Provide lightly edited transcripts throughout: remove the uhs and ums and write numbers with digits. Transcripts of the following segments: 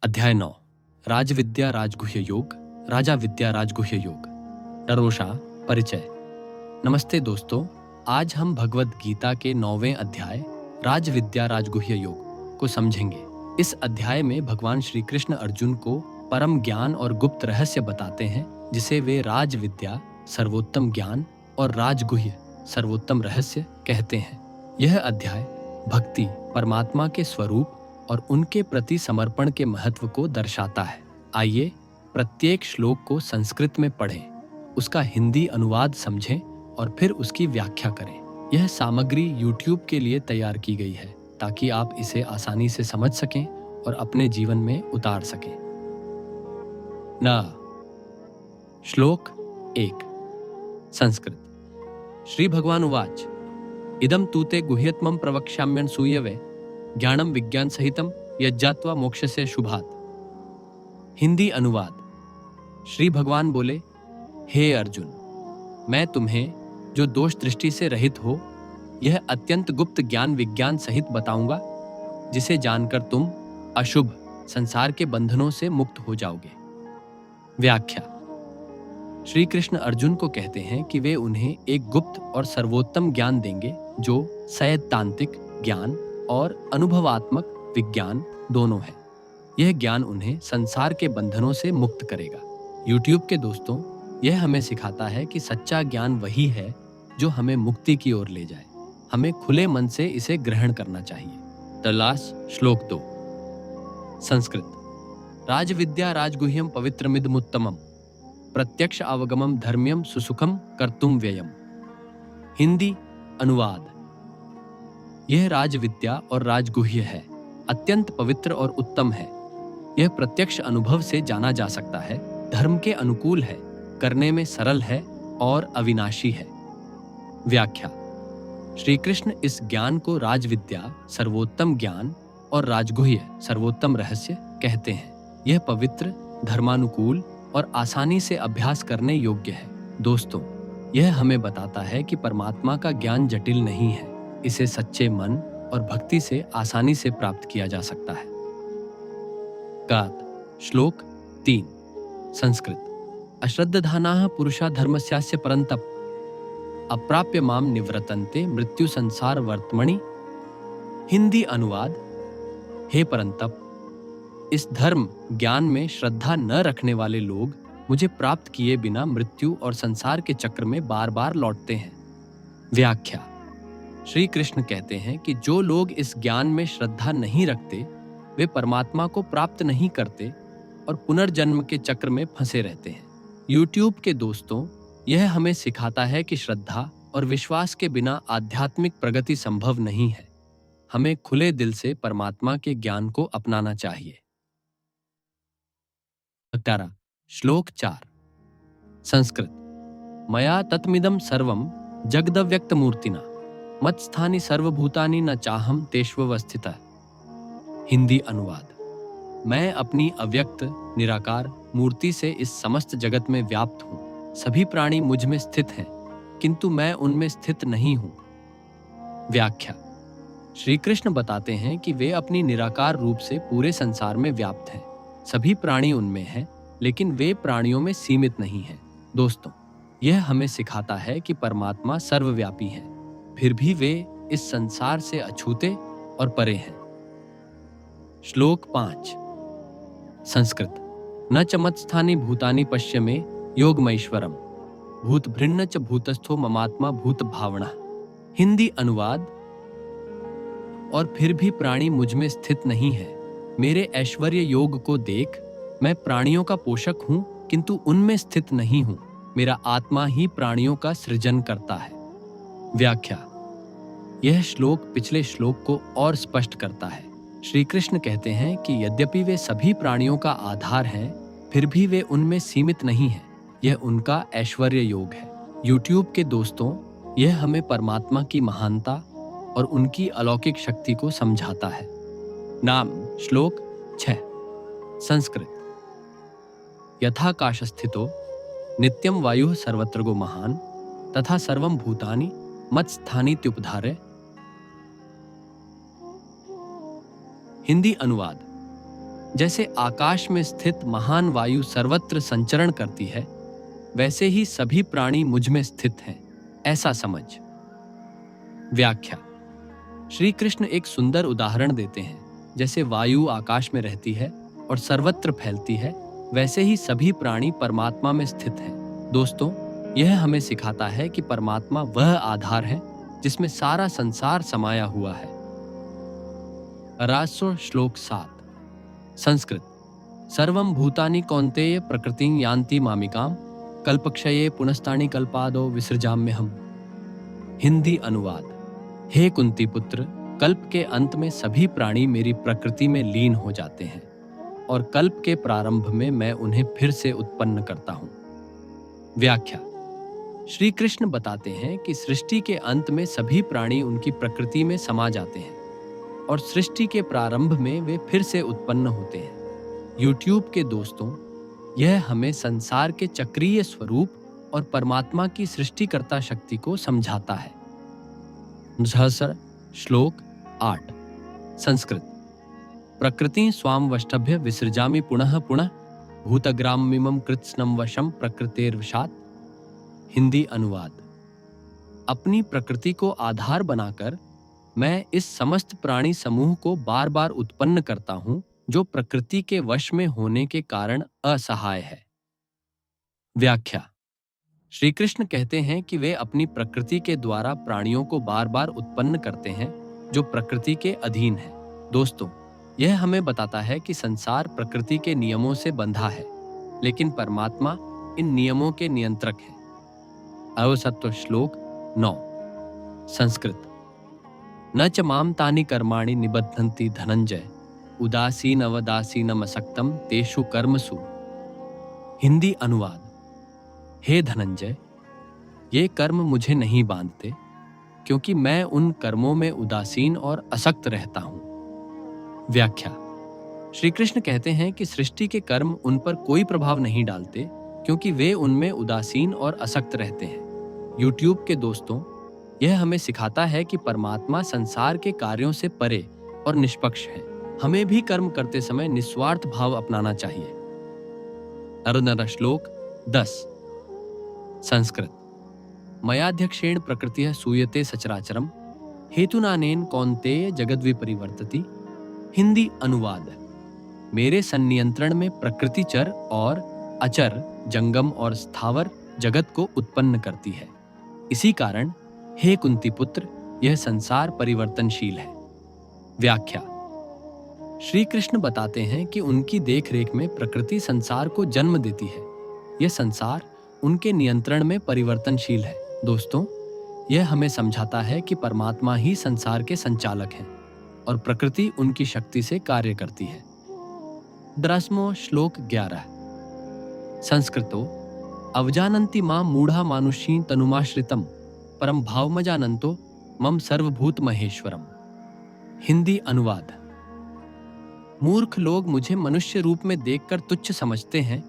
अध्याय 9 राजविद्या राजगुह्य योग, राजा विद्या राजगुह्य योग। डरोशा परिचय। नमस्ते दोस्तों, आज हम भगवद गीता के 9वें अध्याय राजविद्या राजगुह्य योग को समझेंगे। इस अध्याय में भगवान श्री कृष्ण अर्जुन को परम ज्ञान और गुप्त रहस्य बताते हैं, जिसे वे राजविद्या सर्वोत्तम ज्ञान और राजगुह्य सर्वोत्तम रहस्य कहते हैं। यह अध्याय भक्ति, परमात्मा के स्वरूप और उनके प्रति समर्पण के महत्व को दर्शाता है। आइए प्रत्येक श्लोक को संस्कृत में पढ़ें, उसका हिंदी अनुवाद समझें और फिर उसकी व्याख्या करें। यह सामग्री YouTube के लिए तैयार की गई है ताकि आप इसे आसानी से समझ सकें और अपने जीवन में उतार सकें। न श्लोक 1 संस्कृत। श्री भगवान उवाच इदं तूते गुह्यतमं प्रवक्ष्याम्यन् सूयवे ज्ञानम विज्ञान सहितम यज्जात्वा मोक्षसे शुभात। हिंदी अनुवाद। श्री भगवान बोले, हे अर्जुन, मैं तुम्हें जो दोष दृष्टि से रहित हो यह अत्यंत गुप्त ज्ञान विज्ञान सहित बताऊंगा, जिसे जानकर तुम अशुभ संसार के बंधनों से मुक्त हो जाओगे। व्याख्या। श्री कृष्ण अर्जुन को कहते हैं कि वे उन्हें एक गुप्त और सर्वोत्तम ज्ञान देंगे जो सैद्धांतिक ज्ञान और अनुभवात्मक विज्ञान दोनों है। यह ज्ञान उन्हें संसार के बंधनों से मुक्त करेगा। YouTube के दोस्तों, यह हमें सिखाता है कि सच्चा ज्ञान वही है जो हमें मुक्ति की ओर ले जाए। हमें खुले मन से इसे ग्रहण करना चाहिए। तलाश श्लोक 2 संस्कृत। राजविद्या राजगुह्यम पवित्रमिदमुत्तमम प्रत्यक्ष अवगमम धर्म्यम सुसुखम कर्तुम व्ययम। हिंदी अनुवाद। यह राजविद्या और राजगुह्य है, अत्यंत पवित्र और उत्तम है। यह प्रत्यक्ष अनुभव से जाना जा सकता है, धर्म के अनुकूल है, करने में सरल है और अविनाशी है। व्याख्या। श्री कृष्ण इस ज्ञान को राजविद्या सर्वोत्तम ज्ञान और राजगुह्य सर्वोत्तम रहस्य कहते हैं। यह पवित्र, धर्मानुकूल और आसानी से अभ्यास करने योग्य है। दोस्तों, यह हमें बताता है कि परमात्मा का ज्ञान जटिल नहीं है, इसे सच्चे मन और भक्ति से आसानी से प्राप्त किया जा सकता है। गात। श्लोक 3 संस्कृत। अश्रद्धानाः पुरुषा धर्मस्यास्य परन्तप अप्राप्य माम निवर्तन्ते मृत्यु संसार वर्त्मनि। हिंदी अनुवाद। हे परंतप, इस धर्म ज्ञान में श्रद्धा न रखने वाले लोग मुझे प्राप्त किए बिना मृत्यु और संसार के चक्र में बार बार लौटते हैं। व्याख्या। श्री कृष्ण कहते हैं कि जो लोग इस ज्ञान में श्रद्धा नहीं रखते वे परमात्मा को प्राप्त नहीं करते और पुनर्जन्म के चक्र में फंसे रहते हैं। YouTube के दोस्तों, यह हमें सिखाता है कि श्रद्धा और विश्वास के बिना आध्यात्मिक प्रगति संभव नहीं है। हमें खुले दिल से परमात्मा के ज्ञान को अपनाना चाहिए। 18 श्लोक 4 संस्कृत। मया तत्मिदं सर्वं जगदव्यक्तमूर्तिना मत्स्थानि सर्वभूतानि न चाहम तेष्वस्थितः। हिंदी अनुवाद। मैं अपनी अव्यक्त निराकार मूर्ति से इस समस्त जगत में व्याप्त हूँ। सभी प्राणी मुझ में स्थित हैं, किंतु मैं उनमें स्थित नहीं हूँ। व्याख्या। श्री कृष्ण बताते हैं कि वे अपनी निराकार रूप से पूरे संसार में व्याप्त हैं। सभी प्राणी उनमें हैं, लेकिन वे प्राणियों में सीमित नहीं हैं। दोस्तों, यह हमें सिखाता है कि परमात्मा सर्वव्यापी है, फिर भी वे इस संसार से अछूते और परे हैं। श्लोक 5 संस्कृत। न च मत्स्थानि भूतानि पश्य मे योगमैश्वरम भूतभृन्न च भूतस्थो ममात्मा भूत भावना। हिंदी अनुवाद। और फिर भी प्राणी मुझ में स्थित नहीं है। मेरे ऐश्वर्य योग को देख, मैं प्राणियों का पोषक हूं, किंतु उनमें स्थित नहीं हूं। मेरा आत्मा ही प्राणियों का सृजन करता है। व्याख्या। यह श्लोक पिछले श्लोक को और स्पष्ट करता है। श्री कृष्ण कहते हैं कि यद्यपि वे सभी प्राणियों का आधार हैं, फिर भी वे उनमें सीमित नहीं हैं। यह उनका ऐश्वर्य योग है। YouTube के दोस्तों, यह हमें परमात्मा की महानता और उनकी अलौकिक शक्ति को समझाता है। नाम श्लोक 6 संस्कृत। यथाकाशस्थितो नित्यं वायुः सर्वत्र गो महान् तथा सर्वं भूतानि मत्स्थानीत्युपधारय। हिंदी अनुवाद। जैसे आकाश में स्थित महान वायु सर्वत्र संचरण करती है, वैसे ही सभी प्राणी मुझ में स्थित हैं, ऐसा समझ। व्याख्या। श्री कृष्ण एक सुंदर उदाहरण देते हैं। जैसे वायु आकाश में रहती है और सर्वत्र फैलती है, वैसे ही सभी प्राणी परमात्मा में स्थित हैं। दोस्तों, यह हमें सिखाता है कि परमात्मा वह आधार है जिसमें सारा संसार समाया हुआ है। राजस्व श्लोक 7। संस्कृत। सर्वं भूतानि कौन्तेय प्रकृतिं यान्ति मामिकाम कल्पक्षये पुनस्तानि कल्पादो विसृजाम्यहम्। हिंदी अनुवाद। हे कुंती पुत्र, कल्प के अंत में सभी प्राणी मेरी प्रकृति में लीन हो जाते हैं और कल्प के प्रारंभ में मैं उन्हें फिर से उत्पन्न करता हूं। व्याख्या। श्री कृष्ण बताते हैं कि सृष्टि के अंत में सभी प्राणी उनकी प्रकृति में समा जाते हैं और सृष्टि के प्रारंभ में वे फिर से उत्पन्न होते हैं। यूट्यूब के दोस्तों, यह हमें संसार के चक्रीय स्वरूप और परमात्मा की सृष्टिकर्ता शक्ति को समझाता है। सहस्र श्लोक 8। संस्कृत। प्रकृति स्वाम वष्टभ्य विसृजामि पुनः पुनः भूतग्राममिमं कृत्स्नं वशं प्रकृतेर्वशात्। हिंदी अनुवाद। अपनी प्रकृति को आधार बनाकर मैं इस समस्त प्राणी समूह को बार बार उत्पन्न करता हूं, जो प्रकृति के वश में होने के कारण असहाय है। व्याख्या। श्री कृष्ण कहते हैं कि वे अपनी प्रकृति के द्वारा प्राणियों को बार बार उत्पन्न करते हैं जो प्रकृति के अधीन है। दोस्तों, यह हमें बताता है कि संसार प्रकृति के नियमों से बंधा है, लेकिन परमात्मा इन नियमों के नियंत्रक है। अवसत्व श्लोक 9। संस्कृत। न च माम तानि कर्माणि निबध्नन्ति धनंजय उदासीन अवदासीनमसक्तम तेषु कर्मसु। हिंदी अनुवाद। हे धनंजय, ये कर्म मुझे नहीं बांधते, क्योंकि मैं उन कर्मों में उदासीन और असक्त रहता हूं। व्याख्या। श्री कृष्ण कहते हैं कि सृष्टि के कर्म उन पर कोई प्रभाव नहीं डालते, क्योंकि वे उनमें उदासीन और असक्त रहते हैं। यूट्यूब के दोस्तों, यह हमें सिखाता है कि परमात्मा संसार के कार्यों से परे और निष्पक्ष है। हमें भी कर्म करते समय निस्वार्थ भाव अपनाना चाहिए। नर श्लोक 10। संस्कृत। मयाध्यक्षेण प्रकृतिः सूयते सचराचरम हेतुनानेन कौन्तेय जगद्विपरिवर्तति। हिंदी अनुवाद। मेरे संनियंत्रण में प्रकृति चर और अचर, जंगम और स्थावर जगत को उत्पन्न करती है। इसी कारण हे कुंती पुत्र, यह संसार परिवर्तनशील है। व्याख्या। श्री कृष्ण बताते हैं कि उनकी देखरेख में प्रकृति संसार को जन्म देती है। यह संसार उनके नियंत्रण में परिवर्तनशील है। दोस्तों, यह हमें समझाता है कि परमात्मा ही संसार के संचालक हैं और प्रकृति उनकी शक्ति से कार्य करती है। 10वां श्लोक 11। संस्कृतो। अवजानन्ति मां मूढ़ा मानुषी तनुमाश्रितम परम भावमजानन्तो मम सर्वभूत महेश्वरम। हिंदी अनुवाद। मूर्ख लोग मुझे मनुष्य रूप में देखकर तुच्छ समझते हैं,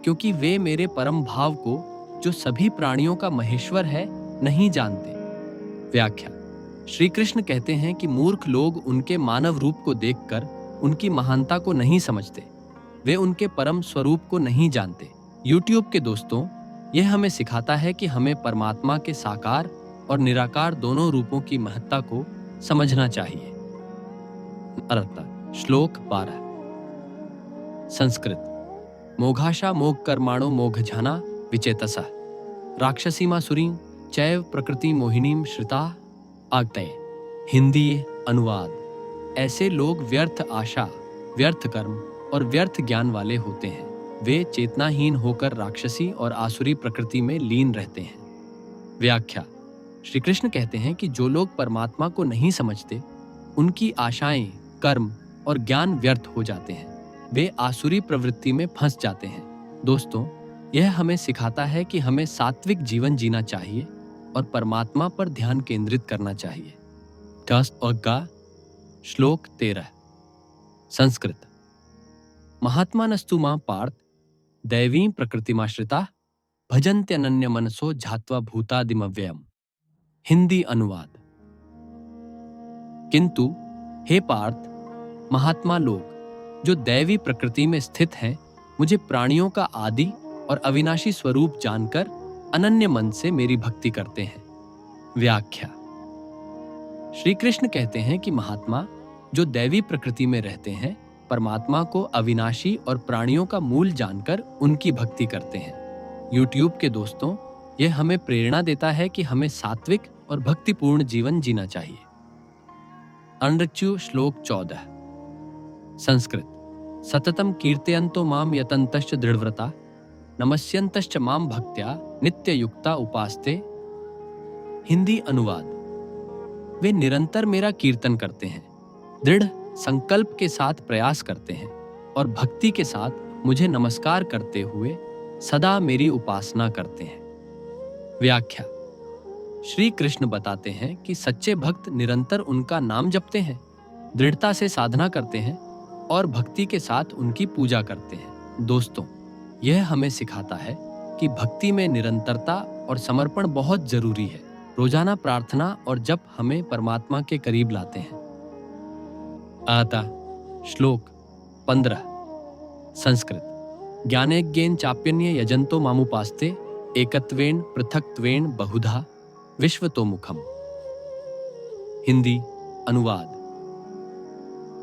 क्योंकि वे मेरे परम भाव को, जो सभी प्राणियों का महेश्वर है, नहीं जानते। व्याख्या। श्री कृष्ण कहते हैं कि मूर्ख लोग उनके मानव रूप को देखकर उनकी महानता को नहीं समझते। वे उनके परम स्वरूप को नहीं जानते। यूट्यूब के दोस्तों, यह हमें सिखाता है कि हमें परमात्मा के साकार और निराकार दोनों रूपों की महत्ता को समझना चाहिए। श्लोक 12। संस्कृत। मोघाशा मोघ कर्माणो मोघजाना विचेतसः राक्षसीमासुरीं चैव प्रकृति मोहिनीं श्रिता आगतये। हिंदी अनुवाद। ऐसे लोग व्यर्थ आशा, व्यर्थ कर्म और व्यर्थ ज्ञान वाले होते हैं। वे चेतनाहीन होकर राक्षसी और आसुरी प्रकृति में लीन रहते हैं। व्याख्या। श्री कृष्ण कहते हैं कि जो लोग परमात्मा को नहीं समझते, उनकी आशाएं, कर्म और ज्ञान व्यर्थ हो जाते हैं। वे आसुरी प्रवृत्ति में फंस जाते हैं। दोस्तों, यह हमें सिखाता है कि हमें सात्विक जीवन जीना चाहिए और परमात्मा पर ध्यान केंद्रित करना चाहिए। 10 और गा श्लोक 13। संस्कृत। महात्मानस्तु मां पार्थ दैवीं प्रकृतिमाश्रिता भजन्त्यनन्य मनसो झात्वा भूतादिमव्ययम्। हिंदी अनुवाद। किंतु हे पार्थ, महात्मा लोग जो दैवी प्रकृति में स्थित हैं, मुझे प्राणियों का आदि और अविनाशी स्वरूप जानकर अनन्य मन से मेरी भक्ति करते हैं। व्याख्या। श्री कृष्ण कहते हैं कि महात्मा जो दैवी प्रकृति में रहते हैं, परमात्मा को अविनाशी और प्राणियों का मूल जानकर उनकी भक्ति करते हैं। यूट्यूब के दोस्तों, यह हमें प्रेरणा देता है कि हमें सात्विक और भक्तिपूर्ण जीवन जीना चाहिए। अनृच्यु श्लोक 14। संस्कृत। सततम कीर्तयन्तो माम यतन्तश्च दृढ़व्रता नमस्यन्तश्च माम भक्त्या नित्ययुक्ता उपास्ते। हिंदी अनुवाद। वे निरंतर मेरा कीर्तन करते हैं, दृढ़ संकल्प के साथ प्रयास करते हैं और भक्ति के साथ मुझे नमस्कार करते हुए सदा मेरी उपासना करते हैं। व्याख्या। श्री कृष्ण बताते हैं कि सच्चे भक्त निरंतर उनका नाम जपते हैं, दृढ़ता से साधना करते हैं और भक्ति के साथ उनकी पूजा करते हैं। दोस्तों, यह हमें सिखाता है कि भक्ति में निरंतरता और समर्पण बहुत जरूरी है। रोजाना प्रार्थना और जप हमें परमात्मा के करीब लाते हैं। आता श्लोक 15। संस्कृत। ज्ञानेज्ञेन चाप्यन्य यजन्तो मामुपास्ते एकत्वेन पृथक्त्वेन बहुधा विश्वतोमुखम। हिंदी अनुवाद।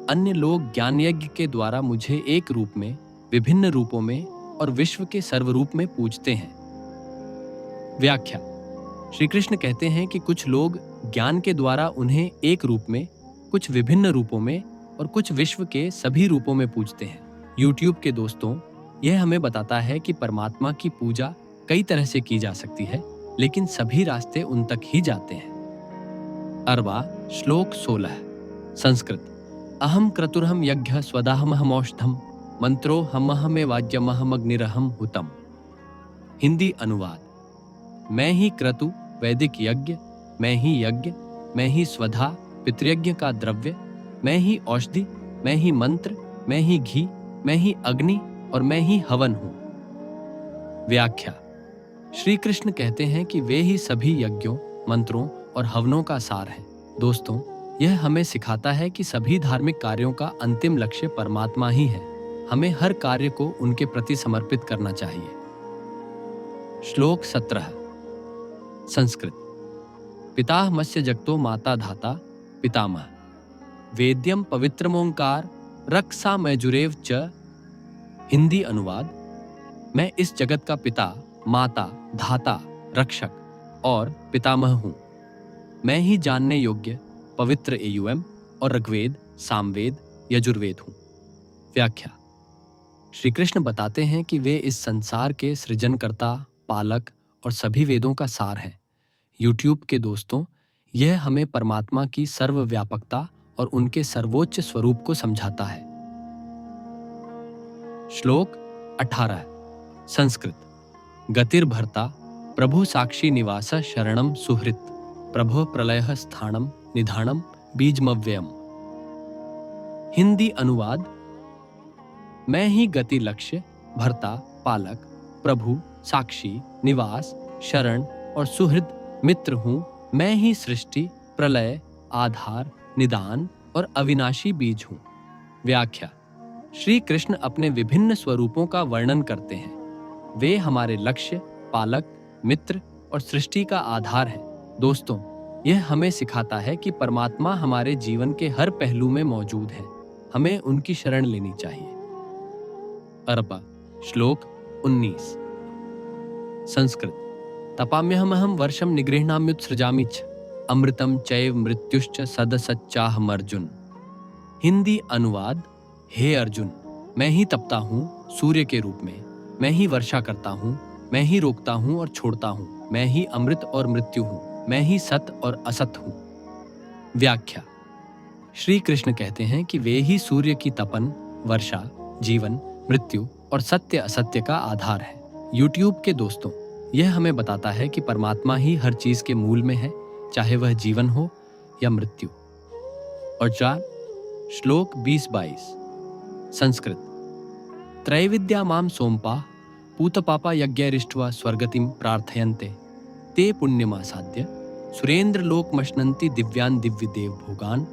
अन्य लोग ज्ञान यज्ञ के द्वारा मुझे एक रूप में, विभिन्न रूपों में और विश्व के सर्वरूप में पूजते हैं। व्याख्या। श्री कृष्ण कहते हैं कि कुछ लोग ज्ञान के द्वारा उन्हें एक रूप में, कुछ विभिन्न रूपों में और कुछ विश्व के सभी रूपों में पूजते हैं। यूट्यूब के दोस्तों, यह हमें बताता है कि परमात्मा की पूजा कई तरह से की जा सकती है, लेकिन सभी रास्ते उन तक ही जाते हैं। अरबा श्लोक 16। संस्कृत। अहम क्रतुरहम यज्ञ स्वदाहमहमौषधम मंत्रो हमहमे वाज्यमहमग्निरहम हुतम। हिंदी अनुवाद। मैं ही क्रतु वैदिक यज्ञ, मैं ही यज्ञ, मैं ही स्वधा पितृयज्ञ का द्रव्य, मैं ही औषधि, मैं ही मंत्र, मैं ही घी, मैं ही अग्नि और मैं ही हवन हूं। व्याख्या। श्री कृष्ण कहते हैं कि वे ही सभी यज्ञों, मंत्रों और हवनों का सार हैं। दोस्तों, यह हमें सिखाता है कि सभी धार्मिक कार्यों का अंतिम लक्ष्य परमात्मा ही है। हमें हर कार्य को उनके प्रति समर्पित करना चाहिए। श्लोक 17। संस्कृत। पिता मत्स्य जगतो माता धाता पितामह वेद्यम पवित्रमोंकार रक्षा मैजुरेव च। हिंदी अनुवाद। मैं इस जगत का पिता, माता, धाता, रक्षक और पितामह हूं। मैं ही जानने योग्य पवित्र एयुएम और ऋग्वेद, सामवेद, यजुर्वेद हूं। व्याख्या। श्री कृष्ण बताते हैं कि वे इस संसार के सृजनकर्ता, पालक और सभी वेदों का सार हैं। यूट्यूब के दोस्तों, यह हमें परमात्मा की सर्वव्यापकता और उनके सर्वोच्च स्वरूप को समझाता है। श्लोक 18। संस्कृत। गतिर्भर्ता प्रभु साक्षी निवास शरणम सुहृत प्रभो प्रलय स्थानम निधानम बीजमव्ययम। हिंदी अनुवाद। मैं ही गति, लक्ष्य, भर्ता, पालक, प्रभु, साक्षी, निवास, शरण और सुहृद मित्र हूं। मैं ही सृष्टि, प्रलय, आधार, निदान और अविनाशी बीज हूं। व्याख्या। श्री कृष्ण अपने विभिन्न स्वरूपों का वर्णन करते हैं। वे हमारे लक्ष्य, पालक, मित्र और सृष्टि का आधार है। दोस्तों, यह हमें सिखाता है कि परमात्मा हमारे जीवन के हर पहलू में मौजूद है। हमें उनकी शरण लेनी चाहिए। अरबा श्लोक 19। संस्कृत। तपाम्यहमहं वर्षम निगृह्णाम्युत्सृजामि च अमृतम चैव मृत्युश्च सदसच्चाहम अर्जुन। हिंदी अनुवाद। हे अर्जुन, मैं ही तपता हूँ सूर्य के रूप में, मैं ही वर्षा करता हूँ, मैं ही रोकता हूँ और छोड़ता हूँ, मैं ही अमृत और मृत्यु हूँ, मैं ही सत और असत हूँ। व्याख्या। श्री कृष्ण कहते हैं कि वे ही सूर्य की तपन, वर्षा, जीवन, मृत्यु और सत्य असत्य का आधार है। यूट्यूब के दोस्तों, यह हमें बताता है कि परमात्मा ही हर चीज के मूल में है, चाहे वह जीवन हो या मृत्यु। और 4 श्लोक 20-22। संस्कृत। त्रैविद्या माम सोमपा पूतपापा यज्ञैरिष्ट्वा स्वर्गतिम प्रार्थयन्ते ते पुण्यमासाद्य सुरेंद्र लोक मश्नन्ति दिव्यान दिव्य देव भोगान।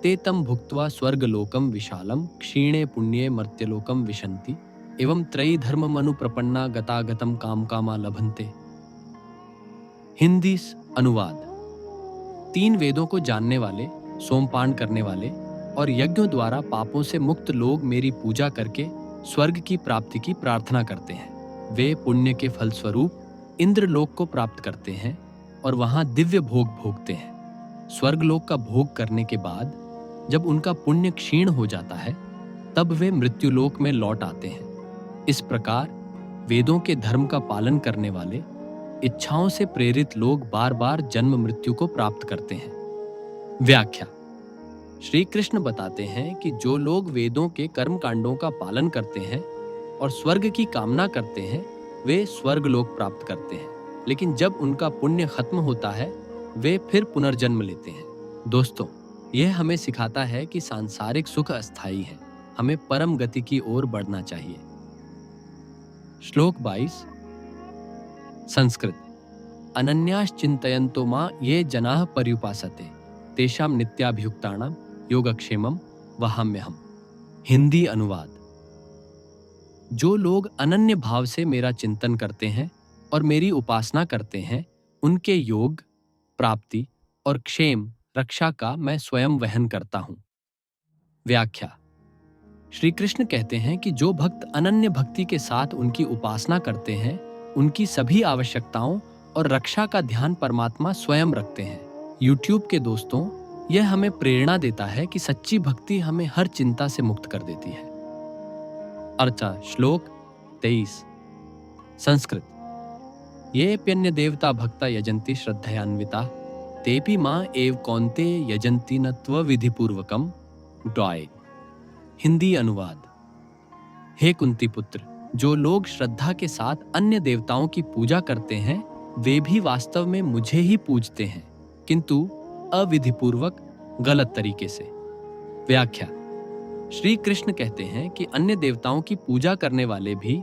ते तं भुक्त्वा स्वर्गलोकं विशालं क्षीणे पुण्ये मर्त्यलोकं विशन्ति एवं त्रयी धर्ममनुप्रपन्ना गतागतं काम कामा लभन्ते। हिंदी अनुवाद। 3 वेदों को जानने वाले, सोमपान करने वाले और यज्ञों द्वारा पापों से मुक्त लोग मेरी पूजा करके स्वर्ग की प्राप्ति की प्रार्थना करते हैं। वे पुण्य के फलस्वरूप इंद्रलोक को प्राप्त करते हैं और वहां दिव्य भोग भोगते हैं। स्वर्गलोक का भोग करने के बाद जब उनका पुण्य क्षीण हो जाता है तब वे मृत्युलोक में लौट आते हैं। इस प्रकार वेदों के धर्म का पालन करने वाले, इच्छाओं से प्रेरित लोग बार बार जन्म मृत्यु को प्राप्त करते हैं। व्याख्या। श्री कृष्ण बताते हैं कि जो लोग वेदों के कर्म कांडों का पालन करते हैं और स्वर्ग की कामना करते हैं वे स्वर्गलोक प्राप्त करते हैं, लेकिन जब उनका पुण्य खत्म होता है वे फिर पुनर्जन्म लेते हैं। दोस्तों, यह हमें सिखाता है कि सांसारिक सुख अस्थायी है, हमें परम गति की ओर बढ़ना चाहिए। श्लोक 22 संस्कृत। अनन्याश्चिन्तयन्तो मां ये जनाः पर्युपासते तेषां नित्याभियुक्तानां योगक्षेमं वहाम्यहम्। हिंदी अनुवाद। जो लोग अनन्य भाव से मेरा चिंतन करते हैं और मेरी उपासना करते हैं उनके योग, प्राप्ति और क्षेम रक्षा का मैं स्वयं वहन करता हूं। व्याख्या। श्री कृष्ण कहते हैं कि जो भक्त अनन्य भक्ति के साथ उनकी उपासना करते हैं उनकी सभी आवश्यकताओं और रक्षा का ध्यान परमात्मा स्वयं रखते हैं। YouTube के दोस्तों, यह हमें प्रेरणा देता है कि सच्ची भक्ति हमें हर चिंता से मुक्त कर देती है। अर्चा। श्लोक 23 संस्कृत। ये प्यन्य देवता भक्ता यजन्ति श्रद्धयान्विता तेपि मां एव कौन्ते यजन्ति न त्व विधिपूर्वकम डॉय। हिंदी अनुवाद। हे कुंती पुत्र, जो लोग श्रद्धा के साथ अन्य देवताओं की पूजा करते हैं वे भी वास्तव में मुझे ही पूजते हैं, किंतु अविधिपूर्वक, गलत तरीके से। व्याख्या। श्री कृष्ण कहते हैं कि अन्य देवताओं की पूजा करने वाले भी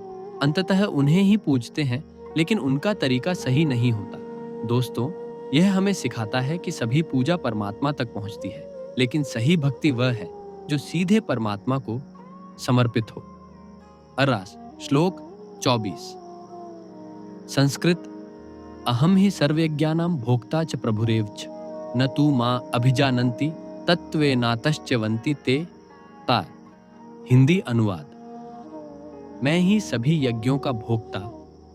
अंततः उन्हें ही पूजते हैं, लेकिन उनका तरीका सही नहीं होता। दोस्तों, यह हमें सिखाता है कि सभी पूजा परमात्मा तक पहुंचती है, लेकिन सही भक्ति वह है जो सीधे परमात्मा को समर्पित हो। अरास। श्लोक 24 संस्कृत। अहम ही सर्वज्ञानां भोक्ता च प्रभुरेव च न तू मां अभिजानन्ति तत्त्वेनातश्च्यवन्ति ते ता। हिंदी अनुवाद। मैं ही सभी यज्ञों का भोक्ता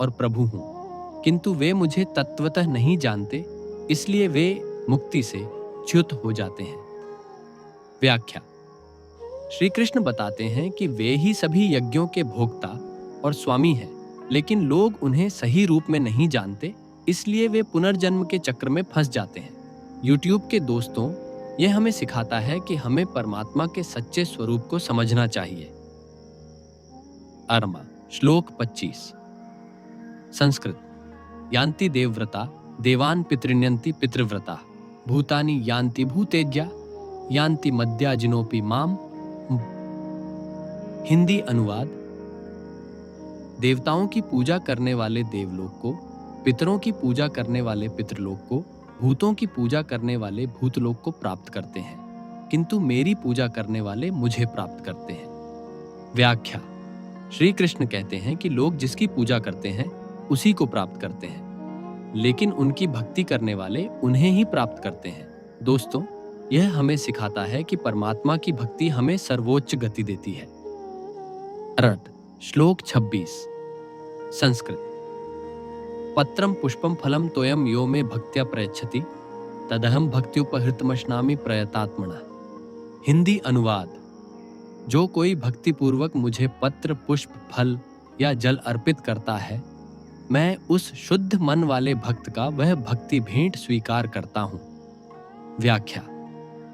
और प्रभु हूं, किंतु वे मुझे तत्वतः नहीं जानते, इसलिए वे मुक्ति से च्युत हो जाते हैं। व्याख्या। श्री कृष्ण बताते हैं कि वे ही सभी यज्ञों के भोक्ता और स्वामी हैं, लेकिन लोग उन्हें सही रूप में नहीं जानते, इसलिए वे पुनर्जन्म के चक्र में फंस जाते हैं। YouTube के दोस्तों, यह हमें सिखाता है कि हमें परमात्मा के सच्चे स्वरूप को समझना चाहिए। अरमा। श्लोक 25 संस्कृत। यान्ति देवव्रता देवान् पितृण्यन्ति पितृव्रता भूतानि यान्ति भूतेज्ञा यान्ति मद्याजिनोपि माम। हिंदी अनुवाद। देवताओं की पूजा करने वाले देवलोक को, पितरों की पूजा करने वाले पितृलोक को, भूतों की पूजा करने वाले भूतलोक को प्राप्त करते हैं, किंतु मेरी पूजा करने वाले मुझे प्राप्त करते हैं। व्याख्या। श्री कृष्ण कहते हैं कि लोग जिसकी पूजा करते हैं उसी को प्राप्त करते हैं, लेकिन उनकी भक्ति करने वाले उन्हें ही प्राप्त करते हैं। दोस्तों, यह हमें सिखाता है कि परमात्मा की भक्ति हमें सर्वोच्च गति देती है। अर्थ। श्लोक 26 संस्कृत। पत्रम पुष्पम फलम तोयम यो में भक्त्या प्रयच्छति तदहम भक्त्युपहृतमश्नामि प्रयतात्मना। हिंदी अनुवाद। जो कोई भक्तिपूर्वक मुझे पत्र, पुष्प, फल या जल अर्पित करता है, मैं उस शुद्ध मन वाले भक्त का वह भक्ति भेंट स्वीकार करता हूं। व्याख्या।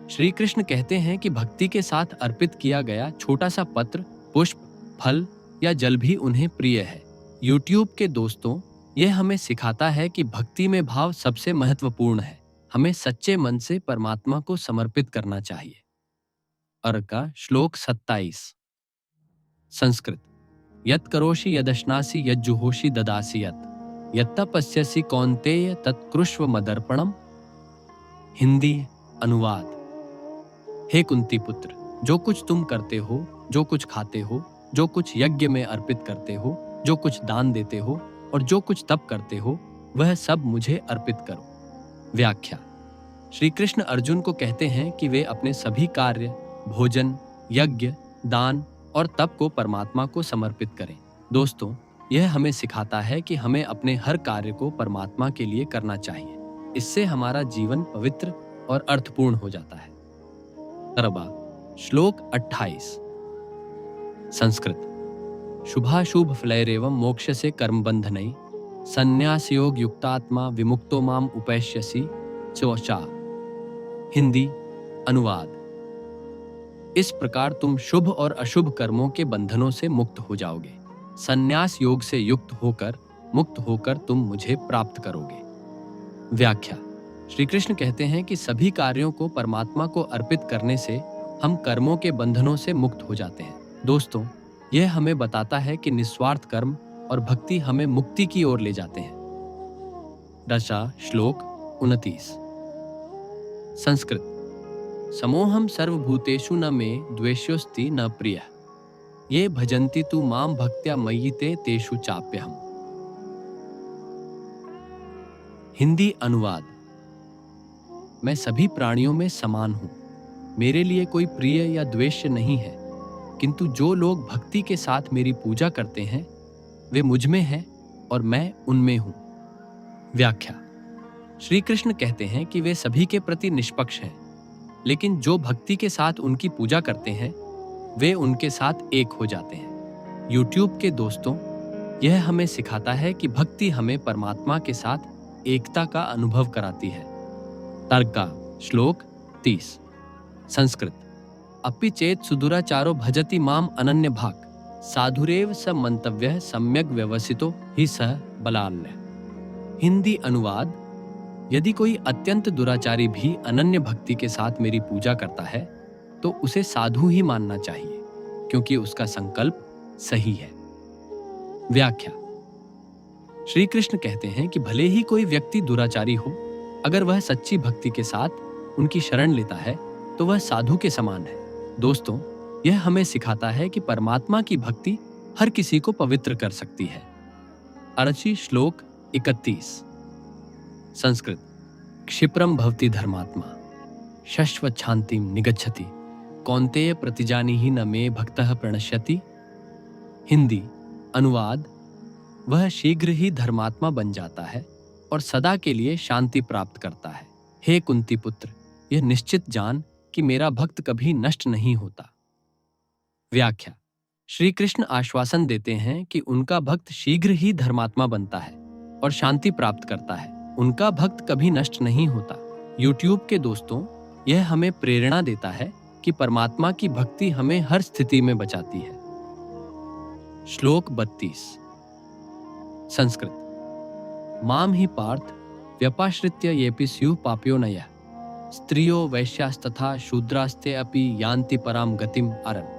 श्री कृष्ण कहते हैं कि भक्ति के साथ अर्पित किया गया छोटा सा पत्र, पुष्प, फल या जल भी उन्हें प्रिय है। YouTube के दोस्तों, यह हमें सिखाता है कि भक्ति में भाव सबसे महत्वपूर्ण है। हमें सच्चे मन से परमात्मा को समर्पित करना चाहिए। अर्का। श्लोक 27 संस्कृत। यत् करोषि यदश्नासि यज्जुहोषि ददासि यत् तपस्यसि कौन्तेय तत्कृष्व मदर्पणम। हिंदी अनुवाद। हे कुंती पुत्र, जो कुछ तुम करते हो, जो कुछ खाते हो, जो कुछ यज्ञ में अर्पित करते हो, जो कुछ दान देते हो और जो कुछ तप करते हो, वह सब मुझे अर्पित करो। व्याख्या। श्री कृष्ण अर्जुन को कहते हैं कि वे अपने सभी कार्य, भोजन, यज्ञ, दान और तप को परमात्मा को समर्पित करें। दोस्तों, यह हमें सिखाता है कि हमें अपने हर कार्य को परमात्मा के लिए करना चाहिए। इससे हमारा जीवन पवित्र और अर्थपूर्ण हो जाता है। तरबा श्लोक 28। संस्कृत। शुभाशुभ फलैरेवं मोक्षसे कर्म बंधनै संन्यास योग युक्तात्मा विमुक्तो माम उपैष्यसि चोचा। हिंदी अनुवाद। इस प्रकार तुम शुभ और अशुभ कर्मों के बंधनों से मुक्त हो जाओगे। संन्यास योग से युक्त होकर, मुक्त होकर तुम मुझे प्राप्त करोगे। व्याख्या। श्री कृष्ण कहते हैं कि सभी कार्यों को परमात्मा को अर्पित करने से हम कर्मों के बंधनों से मुक्त हो जाते हैं। दोस्तों, यह हमें बताता है कि निस्वार्थ कर्म और भक्ति हमें मुक्ति की ओर ले जाते हैं। दशा श्लोक 29। संस्कृत। समोहम सर्वभूतेषु न मे द्वेष्योस्ति न प्रियः ये भजन्ति तु मां भक्त्या मयि ते तेषु चाप्यहम्। हिंदी अनुवाद। मैं सभी प्राणियों में समान हूं। मेरे लिए कोई प्रिय या द्वेष्य नहीं है, किंतु जो लोग भक्ति के साथ मेरी पूजा करते हैं वे मुझ में हैं और मैं उनमें हूं। व्याख्या। श्री कृष्ण कहते हैं कि वे सभी के प्रति निष्पक्ष हैं, लेकिन जो भक्ति के साथ उनकी पूजा करते हैं वे उनके साथ एक हो जाते हैं। YouTube के दोस्तों, यह हमें सिखाता है कि भक्ति हमें परमात्मा के साथ एकता का अनुभव कराती है। तर्का श्लोक 30। संस्कृत। अपि चेत सुदुराचारो भजति माम अनन्य भाग साधुरेव स मंतव्यः सम्यक व्यवसितो हि सह बलाल्य। हिंदी अनुवाद। यदि कोई अत्यंत दुराचारी भी अनन्य भक्ति के साथ मेरी पूजा करता है तो उसे साधु ही मानना चाहिए, क्योंकि उसका संकल्प सही है। व्याख्या। श्री कृष्ण कहते हैं कि भले ही कोई व्यक्ति दुराचारी हो, अगर वह सच्ची भक्ति के साथ उनकी शरण लेता है तो वह साधु के समान है। दोस्तों, यह हमें सिखाता है कि परमात्मा की भक्ति हर किसी को पवित्र कर सकती है। अरची श्लोक 31। संस्कृत। क्षिप्रम भवति धर्मात्मा शश्वत शांतिम निगच्छति कौन्तेय प्रतिजानीहि न मे भक्तः प्रणश्यति। हिंदी अनुवाद। वह शीघ्र ही धर्मात्मा बन जाता है और सदा के लिए शांति प्राप्त करता है। हे कुंती पुत्र, यह निश्चित जान कि मेरा भक्त कभी नष्ट नहीं होता। व्याख्या। श्री कृष्ण आश्वासन देते हैं कि उनका भक्त शीघ्र ही धर्मात्मा बनता है और शांति प्राप्त करता है। उनका भक्त कभी नष्ट नहीं होता। YouTube के दोस्तों, यह हमें प्रेरणा देता है कि परमात्मा की भक्ति हमें हर स्थिति में बचाती है। श्लोक 32। संस्कृत। माम ही पार्थ व्यपाश्रित्य येपि स्युः पाप्यो नयः स्त्रियो वैश्यास्तथा शूद्रास्ते अपि यान्ति पराम गतिम अरन्।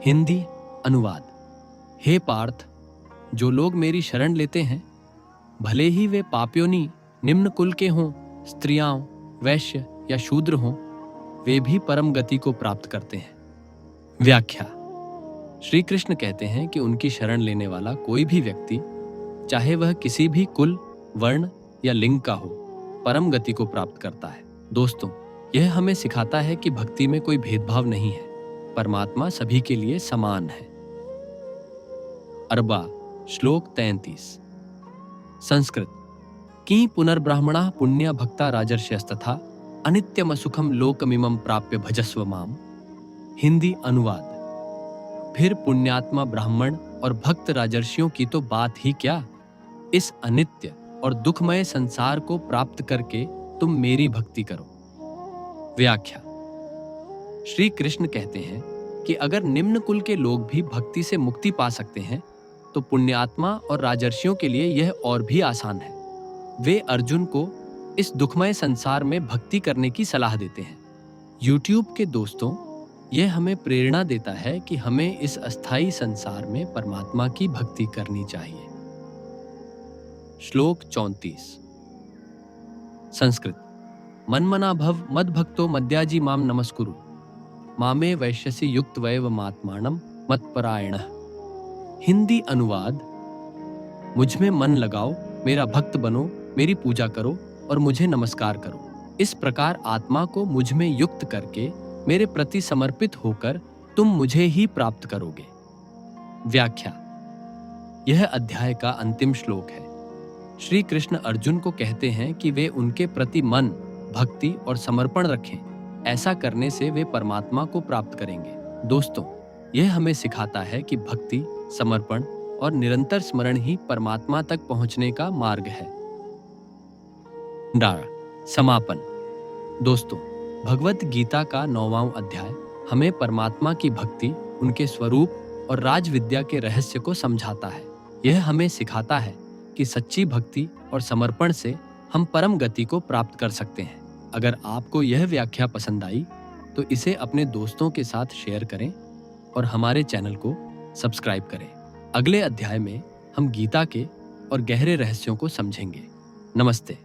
हिंदी अनुवाद। हे पार्थ, जो लोग मेरी शरण लेते हैं, भले ही वे पाप्योनी निम्न कुल के हों, स्त्रियां, वैश्य या शूद्र हों, वे भी परम गति को प्राप्त करते हैं। व्याख्या। श्री कृष्ण कहते हैं कि उनकी शरण लेने वाला कोई भी व्यक्ति, चाहे वह किसी भी कुल, वर्ण या लिंग का हो, परम गति को प्राप्त करता है। दोस्तों, यह हमें सिखाता है कि भक्ति में कोई भेदभाव नहीं है। परमात्मा सभी के लिए समान है। अरबा श्लोक 33। संस्कृत। की पुनर्ब्राह्मणः पुण्य भक्ता राजर्षयस्तथा अनित्यम सुखम लोकमिमं प्राप्य भजस्व माम। हिंदी अनुवाद। फिर पुण्यात्मा ब्राह्मण और भक्त राजर्षियों की तो बात ही क्या, इस अनित्य और दुखमय संसार को प्राप्त करके तुम मेरी भक्ति करो। व्याख्या। श्री कृष्ण कहते हैं कि अगर निम्न कुल के लोग भी भक्ति से मुक्ति पा सकते हैं तो पुण्यात्मा और राजर्षियों के लिए यह और भी आसान है। वे अर्जुन को इस दुखमय संसार में भक्ति करने की सलाह देते हैं। YouTube के दोस्तों, यह हमें प्रेरणा देता है कि हमें इस अस्थायी संसार में परमात्मा की भक्ति करनी चाहिए। श्लोक 34। संस्कृत। मन्मना भव मद्भक्तो मद्याजी माम नमस्कुरु मामे वैश्यसि युक्त वैव मात्मानम मत्परायणः। हिंदी अनुवाद: मुझ में मन लगाओ, मेरा भक्त बनो, मेरी पूजा करो और मुझे नमस्कार करो। इस प्रकार आत्मा को मुझ में युक्त करके मेरे प्रति समर्पित होकर तुम मुझे ही प्राप्त करोगे। व्याख्या: यह अध्याय का अंतिम श्लोक है। श्री कृष्ण अर्जुन को कहते हैं कि वे उनके प्रति मन, भक्ति और समर्पण रखें। ऐसा करने से वे परमात्मा को प्राप्त करेंगे। दोस्तों, यह हमें सिखाता है कि भक्ति, समर्पण और निरंतर स्मरण ही परमात्मा तक पहुंचने का मार्ग है। समापन। दोस्तों, भगवत गीता का 9वां अध्याय हमें परमात्मा की भक्ति, उनके स्वरूप और राज विद्या के रहस्य को समझाता है। यह हमें सिखाता है कि सच्ची भक्ति और समर्पण से हम परम गति को प्राप्त कर सकते हैं। अगर आपको यह व्याख्या पसंद आई तो इसे अपने दोस्तों के साथ शेयर करें और हमारे चैनल को सब्सक्राइब करें। अगले अध्याय में हम गीता के और गहरे रहस्यों को समझेंगे। नमस्ते।